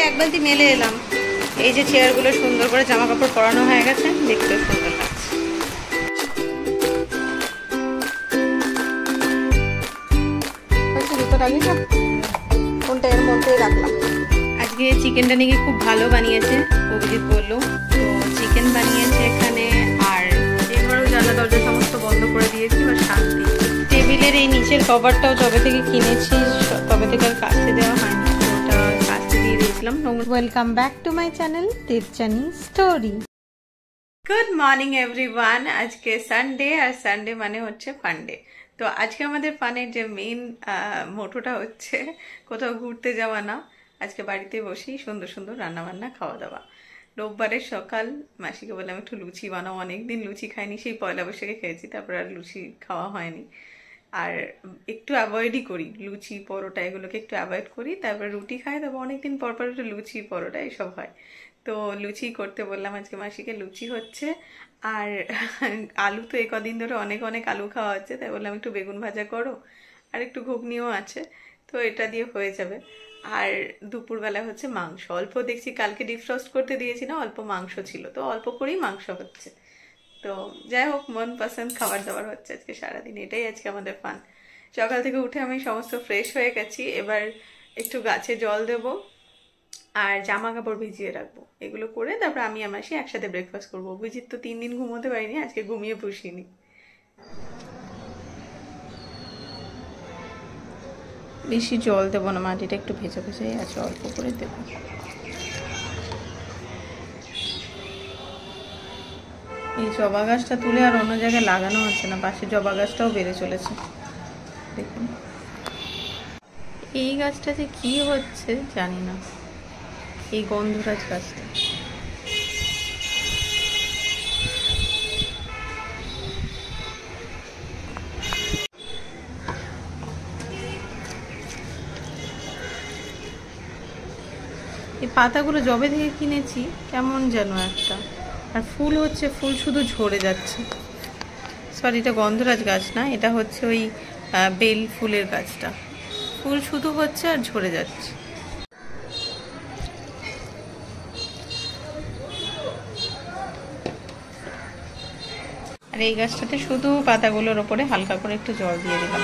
এক বালতি মেলে এলাম। এই যে চেয়ারগুলো সুন্দর করে জামা কাপড় পরানো হয়ে গেছে, দেখতেও সুন্দর লাগছে। কোনটা এর মধ্যে রাখলাম। আজকে চিকেনটা নাকি খুব ভালো বানিয়েছে, অভিজিৎ বললো। তো চিকেন বানিয়েছে এখানে, আর এবারও জানলা দরজা সমস্ত বন্ধ করে দিয়েছি। এবার শান্তি। টেবিলের এই নিচের কভারটাও যবে থেকে কিনেছি তবে থেকে আর কাচতে দেওয়া হয়নি, ওটা কাচতে দিয়ে দিয়েছিলাম। Welcome back to my channel তীর্চানি স্টোরি। Good morning everyone. আজকে সানডে, আর সানডে মানে হচ্ছে ফান্ডে। তো আজকে আমাদের ফানের যে মেইন মোটোটা হচ্ছে কোথাও ঘুরতে যাওয়া না, আজকে বাড়িতে বসেই সুন্দর সুন্দর রান্নাবান্না খাওয়া দাওয়া। রোববারের সকাল মাসিকে বললাম একটু লুচি বানাও, অনেকদিন লুচি খাইনি, সেই পয়লা বৈশাখে খেয়েছি, তারপর আর লুচি খাওয়া হয়নি। আর একটু অ্যাভয়েডই করি লুচি পরোটা, এগুলোকে একটু অ্যাভয়েড করি। তারপর রুটি খাই, তারপর অনেকদিন পর পর একটু লুচি পরোটা এসব হয়। তো লুচি করতে বললাম আজকে মাসিকে, লুচি হচ্ছে। আর আলু তো এই কদিন ধরে অনেক অনেক আলু খাওয়া হচ্ছে, তাই বললাম একটু বেগুন ভাজা করো, আর একটু ঘুগনিও আছে, তো এটা দিয়ে হয়ে যাবে। আর দুপুরবেলা হচ্ছে মাংস, অল্প দেখছি কালকে ডিফ্রস্ট করতে দিয়েছি না, অল্প মাংস ছিল, তো অল্প করেই মাংস হচ্ছে। তো যাই হোক, মন পছন্দ খাবার দাবার হচ্ছে আজকে সারাদিন, এটাই আজকে আমাদের ফান। সকাল থেকে উঠে আমি সমস্ত ফ্রেশ হয়ে গেছি, এবার একটু গাছে জল দেবো আর জামা কাপড় ভিজিয়ে রাখবো, এগুলো করে তারপর আমি আমার সে একসাথে ব্রেকফাস্ট করবো। অভিজিৎ তো 3 দিন ঘুমোতে পারিনি, আজকে ঘুমিয়ে পুষিনি। বেশি জল দেবো না, মাটিটা একটু ভেজা ভেজাই আছে, অল্প করে দেবো। এই জবা গাছটা তুলে আর অন্য জায়গায় লাগানো হচ্ছে না, পাশে জবা গাছটাও বেড়ে চলেছে দেখুন। এই গাছটা যে কি হচ্ছে জানি না, এই গন্ধরাজ গাছটা। এই পাতাগুলো জবে থেকে কিনেছি কেমন যেন একটা, আর ফুল হচ্ছে, ফুল শুধু ঝরে যাচ্ছে। সরি, এটা গন্ধরাজ গাছ না, এটা হচ্ছে ওই বেল ফুলের গাছটা, ফুল শুধু হচ্ছে আর ঝরে যাচ্ছে। আর এই গাছটাতে শুধু পাতাগুলোর ওপরে হালকা করে একটু জল দিয়ে দিলাম।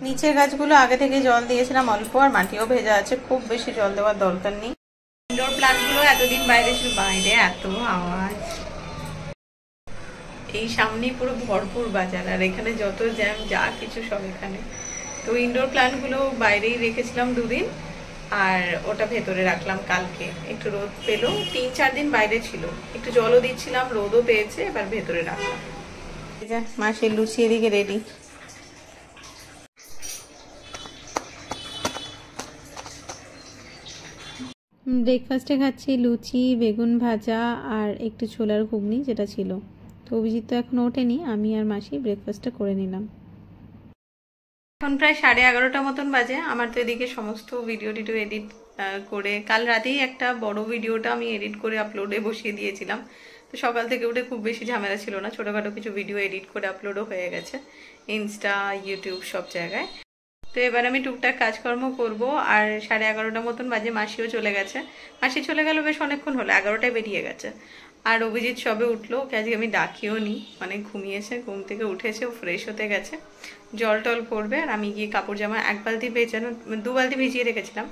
নিচের গাছগুলো আগে থেকে জল দিয়েছিলাম অল্প, আর মাটিও ভেজা আছে, খুব বেশি জল দেওয়ার দরকার নেই। ইনডোর প্ল্যান্টগুলো এতদিন বাইরে ছিল, বাইরে এত আওয়াজ, এই সামনেই পুরো ভরপুর বাজার, আর এখানে যত জ্যাম যা কিছু সব এখানে। তো ইনডোর প্ল্যান্টগুলো বাইরেই রেখেছিলাম 2 দিন, আর ওটা ভেতরে রাখলাম। কালকে একটু রোদ পেলো, 3-4 দিন বাইরে ছিল, একটু জলও দিচ্ছিলাম, রোদও পেয়েছে, এবার ভেতরে রাখলাম। মাসের লুচি এদিকে রেডি। ব্রেকফাস্টে খাচ্ছি লুচি, বেগুন ভাজা আর একটু ছোলার ঘুগনি যেটা ছিল। তো অভিজিৎ তো এখন ওঠেনি, আমি আর মাসি ব্রেকফাস্টটা করে নিলাম। এখন প্রায় 11:30 মতন বাজে। আমার তো এদিকে সমস্ত ভিডিও এডিট করে, কাল রাতেই একটা বড় ভিডিওটা আমি এডিট করে আপলোডে বসিয়ে দিয়েছিলাম। তো সকাল থেকে উঠে খুব বেশি ঝামেলা ছিল না, ছোটোখাটো কিছু ভিডিও এডিট করে আপলোডও হয়ে গেছে ইনস্টা, ইউটিউব সব জায়গায়। তো এবার আমি টুকটাক কাজকর্ম করব। আর 11:30 মতন বাজে, মাসিও চলে গেছে। মাসি চলে গেল বেশ অনেকক্ষণ হলো, 11টায় বেরিয়ে গেছে। আর অভিজিৎ সবে উঠলো, ওকে আজকে আমি ডাকিও নি, অনেক ঘুমিয়েছে, ঘুম থেকে উঠেছে, ও ফ্রেশ হতে গেছে, জল টল করবে। আর আমি গিয়ে কাপড় জামা 1 বালতি ভেজানো, 2 বালতি ভিজিয়ে রেখেছিলাম,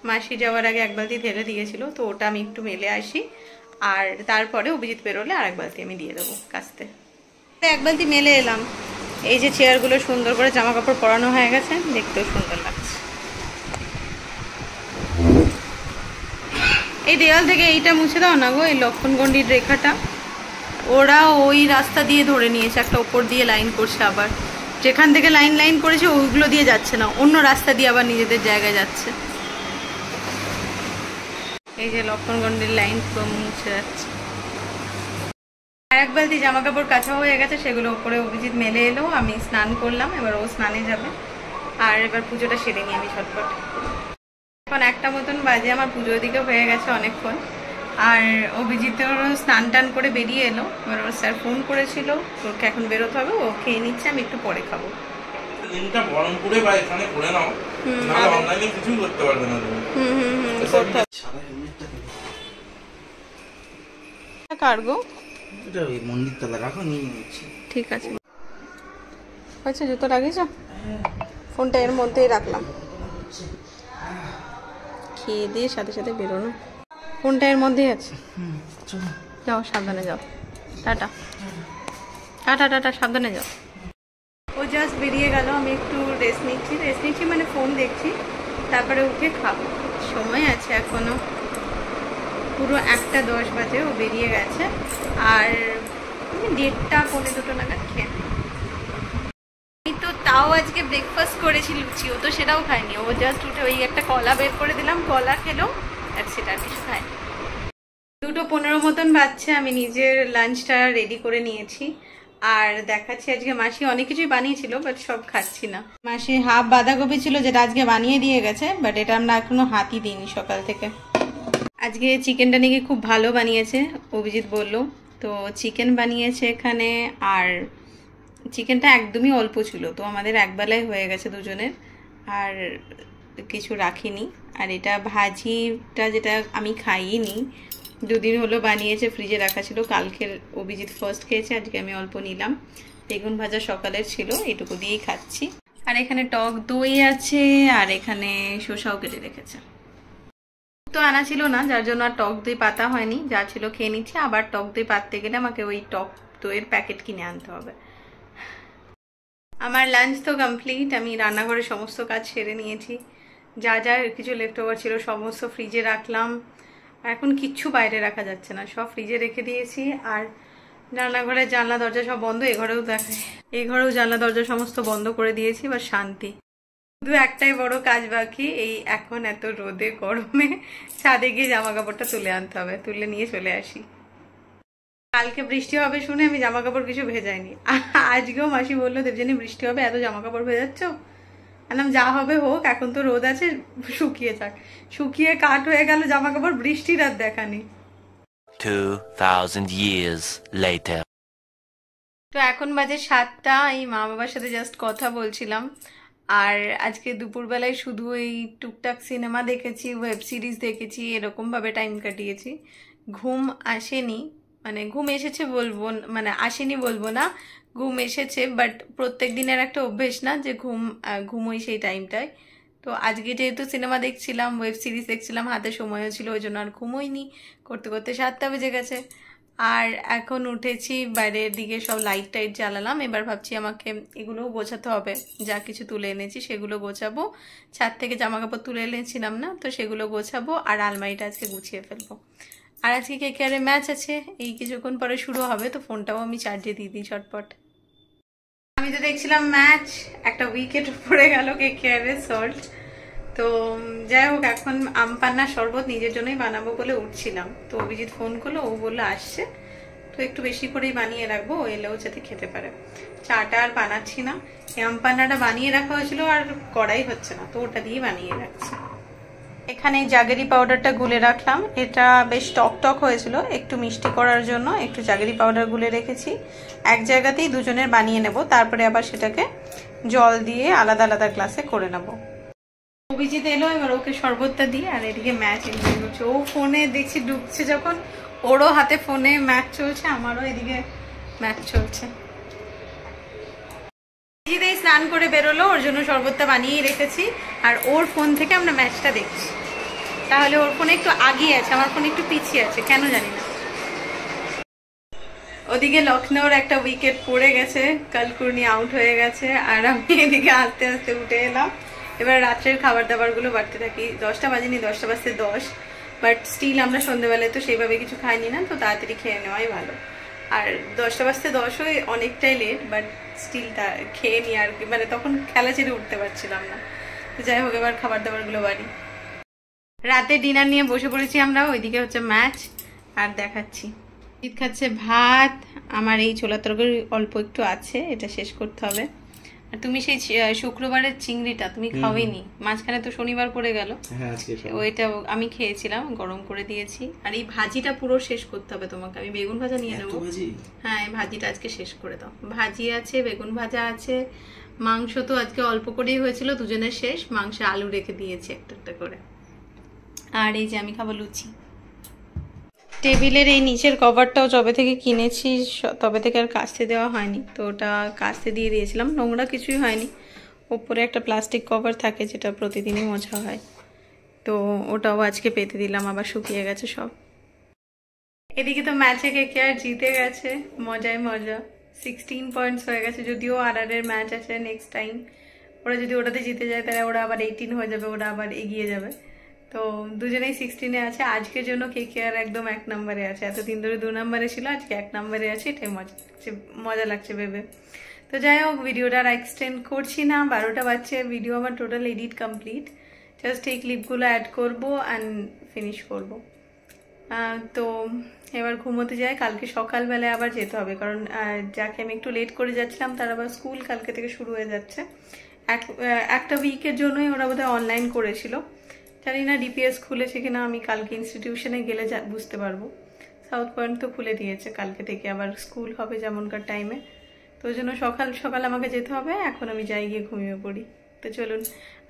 মাসি যাওয়ার আগে 1 বালতি ঢেলে দিয়েছিল, তো ওটা আমি একটু মেলে আসি। আর তারপরে অভিজিৎ বেরোলে আর 1 বালতি আমি দিয়ে দেবো কাচতে। 1 বালতি মেলে এলাম। এই যে চেয়ারগুলো সুন্দর করে জামা কাপড় পরানো হয়ে গেছে, দেখতেও সুন্দর লাগছে। এই দেওয়াল থেকে এইটা মুছে দাও না গো, এই লক্ষণগণ্ডির রেখাটা ওরা ওই রাস্তা দিয়ে ধরে নিয়েছে, একটা ওপর দিয়ে লাইন করছে, আবার যেখান থেকে লাইন করেছে ওইগুলো দিয়ে যাচ্ছে না, অন্য রাস্তা দিয়ে আবার নিজেদের জায়গায় যাচ্ছে। এই যে লক্ষণগণ্ডির লাইন পুরো মুছে যাচ্ছে। আর 1 বালতি জামা কাপড় কাঁচা হয়ে গেছে, সেগুলো উপরে অভিজিৎ মেলে এলো, আমি স্নান করলাম, এবার ও স্নানে যাবে। আর এবার পুজোটা সেরে নিই আমি ঝটপট। এখন 1টা মতন বাজে, আমার পুজোর দিকে হয়ে গেছে অনেকক্ষণ। আর অভিজিৎও স্নান টান করে বেরিয়ে এলো, এবার ওর স্যার ফোন করেছিল, ওকে এখন বেরোতে হবে, ও খেয়ে নিচ্ছে, আমি একটু পরে খাবো। লিঙ্কটা বহরমপুরে বা এখানে করে নাও, নাহলে অনলাইনে কিছুই করতে পারবে না তুমি। সাদা হেলমেটটা কার্গো এটা ওই মন্দির তলা রাখো, নিয়ে নিচ্ছি। ঠিক আছে, আচ্ছা জুতো রাখিস, ফোনটা এর মধ্যেই রাখলাম। খেয়ে দিয়ে সাথে সাথে বেরোনো, ফোনটা এর মধ্যেই আছে। যাও সাবধানে যাও, টাটা টাটা টাটা, সাবধানে যাও। ও জাস্ট বেরিয়ে গেল, আমি একটু রেস্ট নিচ্ছি মানে ফোন দেখছি, তারপরে উঠে খাবো। সময় আছে এখনো, পুরো 1:10 বাজে, ও বেরিয়ে গেছে। আর 1:30 পৌনে 2 নাগাদ খেয়ে আমি তো তাও আজকে ব্রেকফাস্ট করেছি লুচি, ও তো সেটাও খায়নি। ও জাস্ট উঠে ওই একটা কলা বের করে দিলাম, কলা খেলো, আর সেটা কিছু খায়নি। 2:15 মতন বাজছে, আমি নিজের লাঞ্চটা রেডি করে নিয়েছি। আর দেখাচ্ছি, আজকে মাসি অনেক কিছুই বানিয়েছিল, বাট সব খাচ্ছি না। মাসি হাফ বাঁধাকপি ছিল, যেটা আজকে বানিয়ে দিয়ে গেছে, বাট এটা আমরা এখনো হাতই দিইনি সকাল থেকে। আজকে চিকেনটা নাকি খুব ভালো বানিয়েছে, অভিজিৎ বললো। তো চিকেন বানিয়েছে এখানে, আর চিকেনটা একদমই অল্প ছিল, তো আমাদের একবেলায় হয়ে গেছে দুজনের, আর কিছু রাখিনি। আর এটা ভাজিটা, যেটা আমি খাইনি, 2 দিন হলো বানিয়েছে, ফ্রিজে রাখা ছিল। কালকের অভিজিৎ ফার্স্ট খেয়েছে, আজকে আমি অল্প নিলাম। বেগুন ভাজা সকালের ছিল, এটুকু দিয়েই খাচ্ছি। আর এখানে টক দই আছে, আর এখানে শসাও কেটে রেখেছে। তো আনা ছিল না, যার জন্য আর টক দই পাতা হয়নি, যা ছিল খেয়ে নিচ্ছি। আবার টক দই পাততে গেলে আমাকে ওই টক দইয়ের প্যাকেট কিনে আনতে হবে। আমার লাঞ্চ তো কমপ্লিট, আমি রান্নাঘরে সমস্ত কাজ সেরে নিয়েছি। যা যা কিছু লেফট ওভার ছিল সমস্ত ফ্রিজে রাখলাম। এখন কিচ্ছু বাইরে রাখা যাচ্ছে না, সব ফ্রিজে রেখে দিয়েছি। আর রান্নাঘরের জানলা দরজা সব বন্ধ, এই ঘরেও জানলা দরজা সমস্ত বন্ধ করে দিয়েছি, বা শান্তি। শুধু একটাই বড় কাজ বাকি, এই এখন এত রোদে গরমে ছাদে গিয়ে জামা কাপড়টা তুলে আনতে হবে, তুলে নিয়ে চলে আসি। কালকে বৃষ্টি হবে শুনে আমি জামা কাপড় কিছু ভেজাইনি। আজকেও মাসি বললো, দেবজানি বৃষ্টি হবে, এত জামা কাপড় ভেজাচ্ছ? আনাম যা হবে হোক, এখন তো রোদ আছে, শুকিয়ে থাক। শুকিয়ে কাঠ হয়ে গেল জামা কাপড়, বৃষ্টির আর দেখানি। 2000 years later. তো এখন বাজে 7টা, এই মা বাবার সাথে জাস্ট কথা বলছিলাম। আর আজকে দুপুরবেলায় শুধু এই টুকটাক সিনেমা দেখেছি, ওয়েব সিরিজ দেখেছি, এরকম ভাবে টাইম কাটিয়েছি। ঘুম আসেনি, মানে ঘুম এসেছে বলবো, মানে আসেনি বলবো না, ঘুম এসেছে, বাট প্রত্যেক দিনের একটা অভ্যেস না যে ঘুমোই সেই টাইমটায়। তো আজকে যেহেতু সিনেমা দেখছিলাম, ওয়েব সিরিজ দেখছিলাম, হাতে সময়ও ছিল, ওই জন্য আর ঘুমোইনি। করতে করতে 7টা বেজে গেছে। আর এখন উঠেছি, বাইরের দিকে সব লাইট টাইট জ্বালালাম। এবার ভাবছি আমাকে এগুলোও গোছাতে হবে, যা কিছু তুলে এনেছি সেগুলো গোছাবো। ছাদ থেকে জামা কাপড় তুলে এনেছিলাম না, তো সেগুলো গোছাবো, আর আলমারিটা আজকে গুছিয়ে ফেলবো। আর আজকে কেকেআরে ম্যাচ আছে, এই কিছুক্ষণ পরে শুরু হবে, তো ফোনটাও আমি চার্জে দিয়ে দিই ঝটপট। আমি তো দেখছিলাম ম্যাচ, একটা উইকেট পড়ে গেল কেকেআরে, সল্ট। তো যাই হোক, এখন আম পান্নার শরবত নিজের জন্যই বানাবো বলে উঠছিলাম, তো অভিজিৎ ফোন করলো, ও বললো আসছে, তো একটু বেশি করেই বানিয়ে রাখবো, ও এলেও যাতে খেতে পারে। চাটা আর বানাচ্ছি না, আম পান্নাটা বানিয়ে রাখা হয়েছিল, আর করাই হচ্ছে না, তো ওটা দিয়ে বানিয়ে রাখছি। এখানে জাগেরি পাউডারটা গুলে রাখলাম, এটা বেশ টক টক হয়েছিল, একটু মিষ্টি করার জন্য একটু জাগেরি পাউডার গুলে রেখেছি। এক জায়গাতেই দুজনের বানিয়ে নেব, তারপরে আবার সেটাকে জল দিয়ে আলাদা আলাদা গ্লাসে করে নেব। অভিজিৎ এলো, এবার ওকে শরবতটা দিয়ে, আর এদিকে ম্যাচ এনজয় করছে। ও ফোনে দেখছি ডুবছে যখন, ওরও হাতে ফোনে ম্যাচ চলছে, আমারও এদিকে ম্যাচ চলছে। অভিজিৎ স্নান করে বেরোলো, ওর জন্য শরবতটা বানিয়েই রেখেছি, আর ওর ফোন থেকে আমরা ম্যাচটা দেখছি। তাহলে ওর ফোনে একটু আগিয়ে আছে, আমার ফোনে একটু পিছিয়ে আছে, কেন জানি না। ওদিকে লখনৌর একটা উইকেট পড়ে গেছে, কালকুর্নি আউট হয়ে গেছে, আর আমি এদিকে আস্তে আস্তে উঠে এলাম। এবার রাত্রের খাবার দাবারগুলো বাড়তে থাকি। 10টা বাজেনি, 10টা বাজতে 10, বাট স্টিল আমরা সন্ধ্যেবেলায় তো সেইভাবে কিছু খাইনি না, তো তাড়াতাড়ি খেয়ে নেওয়াই ভালো। আর 10টা বাজতে 10 হয়ে অনেকটাই লেট, বাট স্টিল খেয়ে নি আর কি, মানে তখন খেলা ছেড়ে উঠতে পারছিলাম না। তো যাই হোক, এবার খাবার দাবারগুলো বাড়ি। রাতে ডিনার নিয়ে বসে পড়েছি আমরা, ওইদিকে হচ্ছে ম্যাচ, আর দেখাচ্ছি। শীত খাচ্ছে ভাত, আমার এই ছোলা তরকারি অল্প একটু আছে, এটা শেষ করতে হবে। আর তুমি সেই শুক্রবারের চিংড়িটা তুমি খাওয়াইনি, মাঝখানে তো শনিবার পড়ে গেল, ওইটা আমি খেয়েছিলাম, গরম করে দিয়েছি। আর এই ভাজিটা পুরো শেষ করতে হবে তোমাকে, আমি বেগুন ভাজা নিয়ে নেবো। হ্যাঁ, এই ভাজিটা আজকে শেষ করে দাও। ভাজি আছে, বেগুন ভাজা আছে, মাংস তো আজকে অল্প করেই হয়েছিল, দুজনের শেষ। মাংসে আলু রেখে দিয়েছি একটা একটা করে। আর এই যে আমি খাবো লুচি। টেবিলের এই নিচের কভারটাও যবে থেকে কিনেছি তবে থেকে আর কাচতে দেওয়া হয়নি, তো ওটা কাচতে দিয়ে দিয়েছিলাম। নোংরা কিছুই হয়নি। ওপরে একটা প্লাস্টিক কভার থাকে যেটা প্রতিদিনই মোছা হয়, তো ওটাও আজকে পেতে দিলাম, আবার শুকিয়ে গেছে সব। এদিকে তো ম্যাচে KKR জিতে গেছে, মজায় মজা। 16 পয়েন্টস হয়ে গেছে, যদিও RR-এর ম্যাচ আছে নেক্সট টাইম। ওরা যদি ওটাতে জিতে যায় তাহলে ওরা আবার 18 হয়ে যাবে, ওরা আবার এগিয়ে যাবে। তো দুজনেই 16-এ আছে। আজকের জন্য KKR একদম 1 নম্বরে আছে। এতদিন ধরে 2 নম্বরে ছিল, আজকে 1 নম্বরে আছে। এটাই মজা লাগছে ভেবে। তো যাই হোক, ভিডিওটা আর এক্সটেন্ড করছি না, 12টা বাজছে। ভিডিও আমার টোটাল এডিট কমপ্লিট, জাস্ট এই ক্লিপগুলো অ্যাড করবো অ্যান্ড ফিনিশ করবো। তো এবার ঘুমোতে যাই। কালকে সকালবেলায় আবার যেতে হবে, কারণ যাকে আমি একটু লেট করে যাচ্ছিলাম তার আবার স্কুল কালকে থেকে শুরু হয়ে যাচ্ছে। একটা উইকের জন্যই ওরা বোধহয় অনলাইন করেছিল, জানি না DPS খুলেছে কিনা। আমি কালকে ইনস্টিটিউশনে গেলে বুঝতে পারবো। সাউথ পয়েন্ট তো খুলে দিয়েছে, কালকে থেকে আবার স্কুল হবে যেমনকার টাইমে। তো ওই জন্য সকাল সকাল আমাকে যেতে হবে। এখন আমি যাই, গিয়ে ঘুমিয়ে পড়ি। তো চলুন,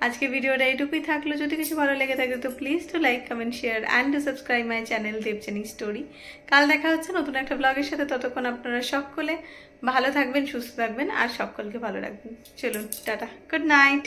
আজকে ভিডিওটা এইটুকুই থাকলো। যদি কিছু ভালো লেগে থাকে তো please to like, comment, share and to subscribe my channel Debjani story. কাল দেখা হচ্ছে নতুন একটা ব্লগের সাথে। ততক্ষণ আপনারা সকলে ভালো থাকবেন, সুস্থ থাকবেন আর সকলকে ভালো রাখবেন। চলুন, টাটা, গুড নাইট।